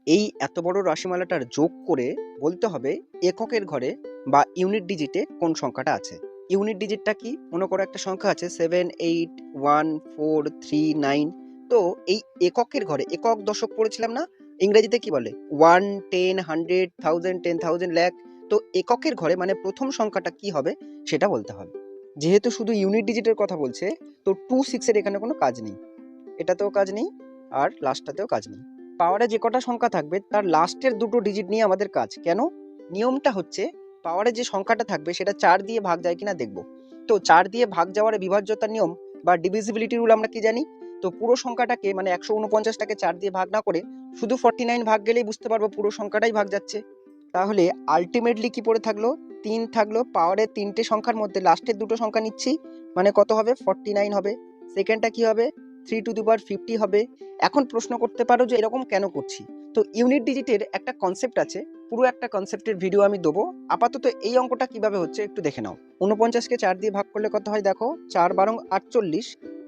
এই এত বড় রাশিমালাটার যোগ করে বলতে হবে এককের ঘরে বা ইউনিট ডিজিটে কোন সংখ্যাটা আছে। ইউনিট ডিজিটটা কি? মনে করো একটা সংখ্যা আছে 7814339। তো এই এককের ঘরে একক দশক পড়েছিলাম না, ইংরেজিতে কি বলে 1, 10, 100, 1000, 10,000, লাখ। তো এককের ঘরে মানে প্রথম সংখ্যাটা কি হবে সেটা বলতে হবে। যেহেতু শুধু ইউনিট ডিজিটের কথা বলছে, তো 26 এর এখানে কোনো কাজ নেই, এটাতেও কাজ নেই আর লাস্টটাতেও কাজ নেই। পাওয়ারে যে কটা সংখ্যা থাকবে তার লাস্টের দুটো ডিজিট নিয়ে আমাদের কাজ। কেন? নিয়মটা হচ্ছে পাওয়ারে যে সংখ্যাটা থাকবে সেটা 4 দিয়ে ভাগ যায় কিনা দেখব। তো 4 দিয়ে ভাগ যাওয়ার বিভাজ্যতার নিয়ম বা ডিভিজিবিলিটি রুল আমরা কি জানি? তো পুরো সংখ্যাটাকে মানে 149টাকে 4 দিয়ে ভাগ না করে শুধু 49 ভাগ গেলেই বুঝতে পারবো পুরো সংখ্যাটাই ভাগ যাচ্ছে। তাহলে আলটিমেটলি কি পড়ে থাকলো? 3 থাকলো। পাওয়ারের তিনটে সংখ্যার মধ্যে লাস্টের দুটো সংখ্যা নিচ্ছি, মানে কত হবে? 49 হবে। সেকেন্ডটা কি হবে? 3 টু দি পাওয়ার 50 হবে। এখন প্রশ্ন করতে পারো যে এরকম কেন করছি? তো ইউনিট ডিজিটের একটা কনসেপ্ট আছে, পুরো একটা কনসেপ্টের ভিডিও আমি দেবো। আপাতত এই অঙ্কটা কিভাবে হচ্ছে একটু দেখে নাও। 49কে 4 দিয়ে ভাগ করলে কত হয় দেখো, 4 বারং 48,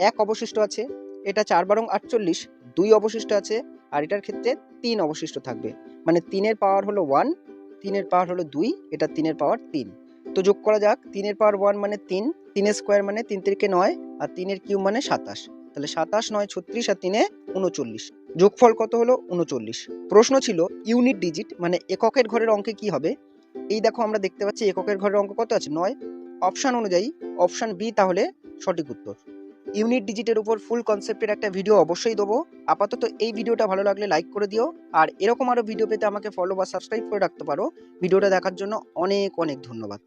1 অবশিষ্ট আছে। এটা 4 বারং 48, 2 অবশিষ্ট আছে। আর এটার ক্ষেত্রে 3 অবশিষ্ট থাকবে, মানে 3 এর পাওয়ার হলো 1, 3 এর পাওয়ার হলো 2, এটা 3 এর পাওয়ার 3। তো যোগ করা যাক। 3 এর পাওয়ার 1 মানে 3, 3 এর স্কোয়ার মানে 3 তিরিকে 9, আর 3 এর কিউব মানে 27। তাহলে 27, 9, 36 আর 3 39। যোগফল কত হলো? 39। প্রশ্ন ছিল ইউনিট ডিজিট মানে এককের ঘরের অঙ্কে কি হবে। এই দেখো আমরা দেখতে পাচ্ছি এককের ঘরের অঙ্ক কত আছে? 9। অপশন অনুযায়ী অপশন বি তাহলে সঠিক উত্তর। ইউনিট ডিজিটের উপর ফুল কনসেপ্টের একটা ভিডিও অবশ্যই দেবো। আপাতত এই ভিডিওটা ভালো লাগলে লাইক করে দিও, আর এরকম আরো ভিডিও পেতে আমাকে ফলো বা সাবস্ক্রাইব করে রাখতে পারো। ভিডিওটা দেখার জন্য অনেক অনেক ধন্যবাদ।